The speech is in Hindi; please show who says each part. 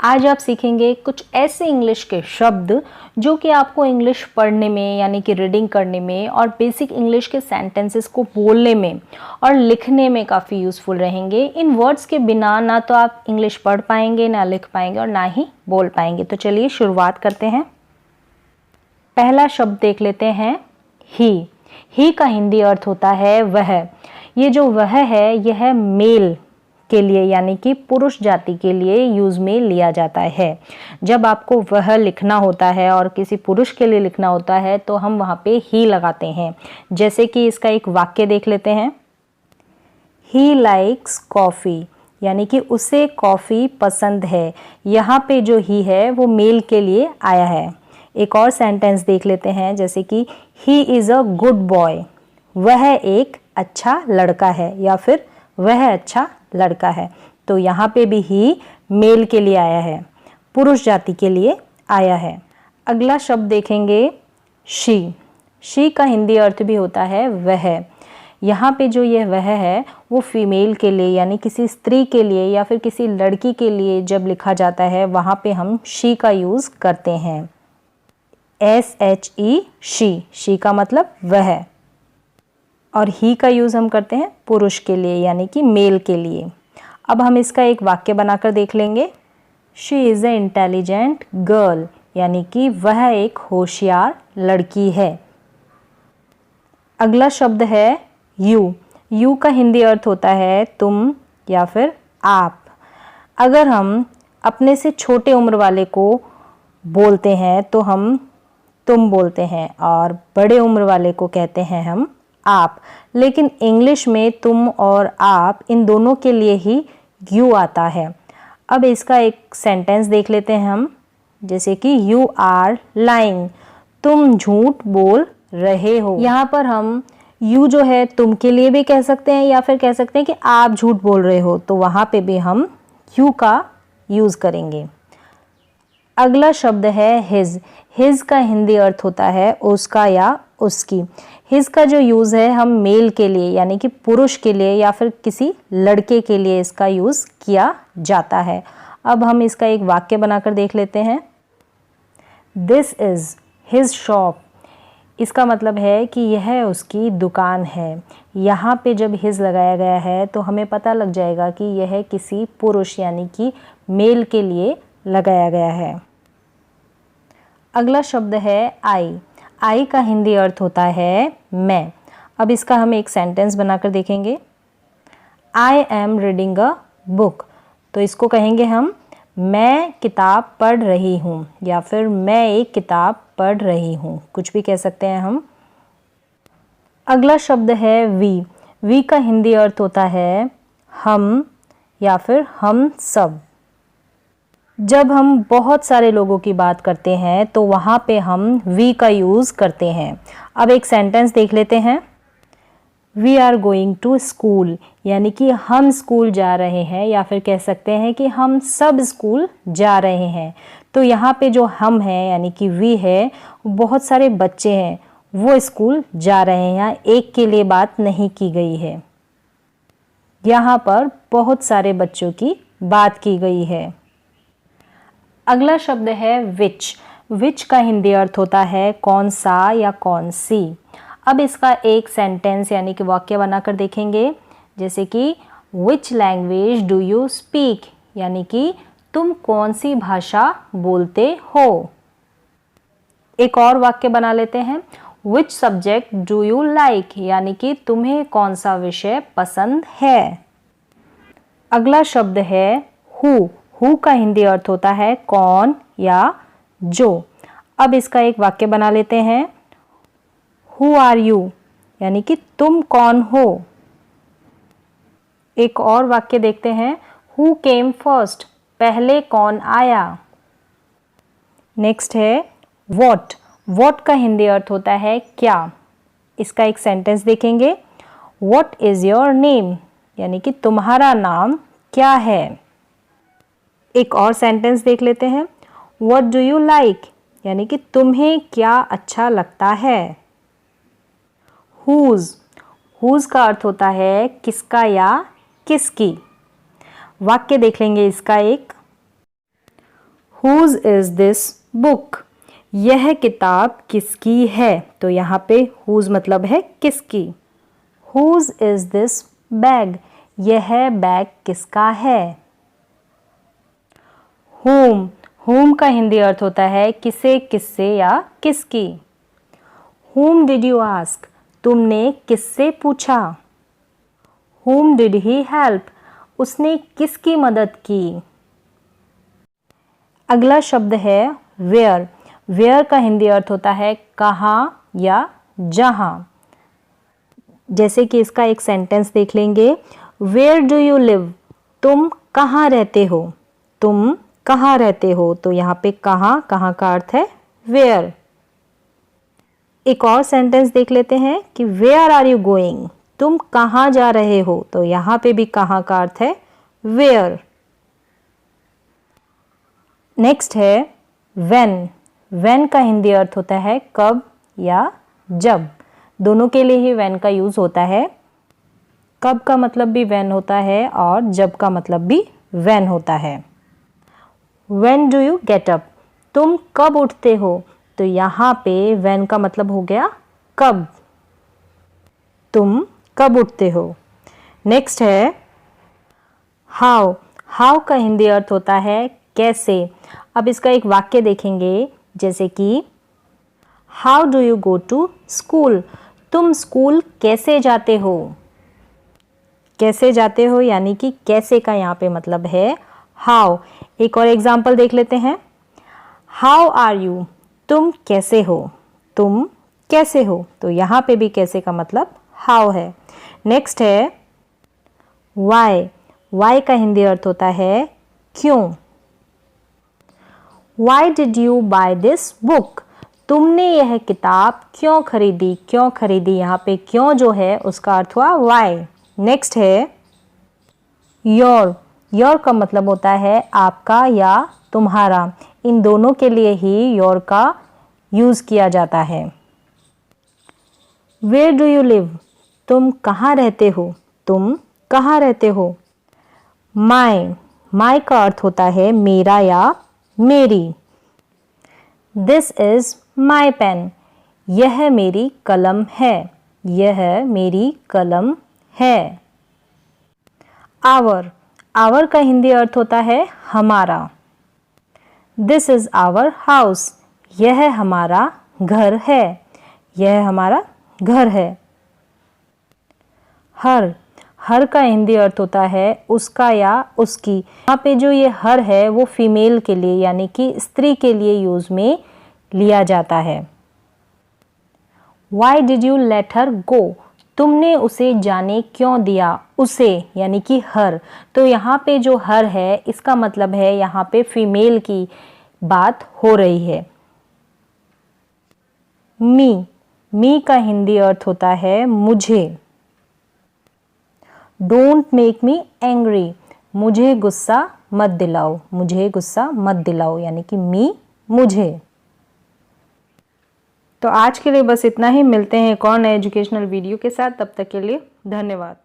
Speaker 1: आज आप सीखेंगे कुछ ऐसे इंग्लिश के शब्द जो कि आपको इंग्लिश पढ़ने में यानी कि रीडिंग करने में और बेसिक इंग्लिश के सेंटेंसेस को बोलने में और लिखने में काफ़ी यूज़फुल रहेंगे। इन वर्ड्स के बिना ना तो आप इंग्लिश पढ़ पाएंगे, ना लिख पाएंगे और ना ही बोल पाएंगे। तो चलिए शुरुआत करते हैं। पहला शब्द देख लेते हैं, ही का हिंदी अर्थ होता है वह। ये जो वह है यह मेल के लिए यानी कि पुरुष जाति के लिए यूज में लिया जाता है। जब आपको वह लिखना होता है और किसी पुरुष के लिए लिखना होता है तो हम वहाँ पे ही लगाते हैं। जैसे कि इसका एक वाक्य देख लेते हैं, ही लाइक्स कॉफ़ी, यानी कि उसे कॉफ़ी पसंद है। यहाँ पे जो ही है वो मेल के लिए आया है। एक और सेंटेंस देख लेते हैं, जैसे कि he is a good boy, वह एक अच्छा लड़का है या फिर वह अच्छा लड़का है। तो यहाँ पे भी ही मेल के लिए आया है, पुरुष जाति के लिए आया है। अगला शब्द देखेंगे, शी का हिंदी अर्थ भी होता है वह। यहाँ पे जो यह वह है वो फीमेल के लिए यानी किसी स्त्री के लिए या फिर किसी लड़की के लिए जब लिखा जाता है वहाँ पे हम शी का यूज़ करते हैं। SHE शी का मतलब वह, और ही का यूज़ हम करते हैं पुरुष के लिए यानी कि मेल के लिए। अब हम इसका एक वाक्य बनाकर देख लेंगे, she is a intelligent girl, यानी कि वह एक होशियार लड़की है। अगला शब्द है यू का हिंदी अर्थ होता है तुम या फिर आप। अगर हम अपने से छोटे उम्र वाले को बोलते हैं तो हम तुम बोलते हैं और बड़े उम्र वाले को कहते हैं हम आप। लेकिन इंग्लिश में तुम और आप इन दोनों के लिए ही यू आता है। अब इसका एक सेंटेंस देख लेते हैं हम, जैसे कि यू आर लाइंग, तुम झूठ बोल रहे हो। यहाँ पर हम यू जो है तुम के लिए भी कह सकते हैं या फिर कह सकते हैं कि आप झूठ बोल रहे हो, तो वहाँ पे भी हम यू का यूज़ करेंगे। अगला शब्द है हिज का हिंदी अर्थ होता है उसका या उसकी। हिज का जो यूज़ है हम मेल के लिए यानी कि पुरुष के लिए या फिर किसी लड़के के लिए इसका यूज़ किया जाता है। अब हम इसका एक वाक्य बनाकर देख लेते हैं, दिस इज़ हिज शॉप। इसका मतलब है कि यह उसकी दुकान है। यहाँ पे जब हिज लगाया गया है तो हमें पता लग जाएगा कि यह किसी पुरुष यानी कि मेल के लिए लगाया गया है। अगला शब्द है आई का हिंदी अर्थ होता है मैं। अब इसका हम एक सेंटेंस बनाकर देखेंगे, I am reading a book. तो इसको कहेंगे हम मैं किताब पढ़ रही हूँ या फिर मैं एक किताब पढ़ रही हूँ, कुछ भी कह सकते हैं हम। अगला शब्द है वी का हिंदी अर्थ होता है हम या फिर हम सब। जब हम बहुत सारे लोगों की बात करते हैं तो वहाँ पे हम वी का यूज़ करते हैं। अब एक सेंटेंस देख लेते हैं, we are going to school, यानी कि हम स्कूल जा रहे हैं या फिर कह सकते हैं कि हम सब स्कूल जा रहे हैं। तो यहाँ पे जो हम हैं यानी कि वी है, बहुत सारे बच्चे हैं वो स्कूल जा रहे हैं। यहाँ एक के लिए बात नहीं की गई है, यहाँ पर बहुत सारे बच्चों की बात की गई है। अगला शब्द है विच का हिंदी अर्थ होता है कौन सा या कौन सी। अब इसका एक सेंटेंस यानी कि वाक्य बनाकर देखेंगे, जैसे कि which language do you speak, यानी कि तुम कौन सी भाषा बोलते हो। एक और वाक्य बना लेते हैं, which subject do you like, यानी कि तुम्हें कौन सा विषय पसंद है। अगला शब्द है हु का हिंदी अर्थ होता है कौन या जो। अब इसका एक वाक्य बना लेते हैं, हु आर यू, यानी कि तुम कौन हो। एक और वाक्य देखते हैं, हु केम फर्स्ट, पहले कौन आया। नेक्स्ट है वॉट का हिंदी अर्थ होता है क्या। इसका एक सेंटेंस देखेंगे, व्हाट इज योर नेम, यानी कि तुम्हारा नाम क्या है। एक और सेंटेंस देख लेते हैं, व्हाट डू यू लाइक, यानी कि तुम्हें क्या अच्छा लगता है। हुज का अर्थ होता है किसका या किसकी। वाक्य देख लेंगे इसका एक, Whose is this book? यह किताब किसकी है? तो यहाँ पे whose मतलब है किसकी। Whose is this bag? यह बैग किसका है? Whom, whom का हिंदी अर्थ होता है किसे, किससे या किसकी। Whom did you ask? तुमने किससे पूछा? Whom did he help? उसने किसकी मदद की? अगला शब्द है where। where का हिंदी अर्थ होता है कहाँ या जहाँ। जैसे कि इसका एक सेंटेंस देख लेंगे। Where do you live? तुम कहाँ रहते हो? तुम कहाँ रहते हो? तो यहाँ पे कहाँ का अर्थ है where। एक और सेंटेंस देख लेते हैं कि Where are you going? तुम कहाँ जा रहे हो? तो यहाँ पे भी कहाँ का अर्थ है where। नेक्स्ट है when। when का हिंदी अर्थ होता है कब या जब। दोनों के लिए ही when का यूज होता है। कब का मतलब भी when होता है और जब का मतलब भी when होता है। When do you get up? तुम कब उठते हो? तो यहाँ पे when का मतलब हो गया कब। तुम कब उठते हो। नेक्स्ट है how। how का हिंदी अर्थ होता है कैसे। अब इसका एक वाक्य देखेंगे जैसे कि How do you go to school? तुम स्कूल कैसे जाते हो? कैसे जाते हो यानी कि कैसे का यहाँ पे मतलब है how। एक और एग्जाम्पल देख लेते हैं। How are you? तुम कैसे हो? तुम कैसे हो? तो यहाँ पे भी कैसे का मतलब how है। नेक्स्ट है why। why का हिंदी अर्थ होता है क्यों। Why did you buy this book? तुमने यह किताब क्यों खरीदी? क्यों खरीदी, यहाँ पे क्यों जो है उसका अर्थ हुआ why। नेक्स्ट है your। your का मतलब होता है आपका या तुम्हारा। इन दोनों के लिए ही your का यूज किया जाता है। Where do you live? तुम कहाँ रहते हो? तुम कहाँ रहते हो। my। my का अर्थ होता है मेरा या मेरी। This is my pen। यह मेरी कलम है। यह मेरी कलम है। our। our का हिंदी अर्थ होता है हमारा। This is our house। यह हमारा घर है। यह हमारा घर है। हर। हर का हिंदी अर्थ होता है उसका या उसकी। यहाँ पे जो ये हर है वो फीमेल के लिए यानी कि स्त्री के लिए यूज में लिया जाता है। Why did you let her go? तुमने उसे जाने क्यों दिया? उसे यानी कि हर। तो यहाँ पे जो हर है इसका मतलब है यहाँ पे फीमेल की बात हो रही है। मी। मी का हिंदी अर्थ होता है मुझे। Don't make me angry. मुझे गुस्सा मत दिलाओ। मुझे गुस्सा मत दिलाओ यानी कि मी मुझे। तो आज के लिए बस इतना ही। मिलते हैं एक और नए एजुकेशनल वीडियो के साथ। तब तक के लिए धन्यवाद।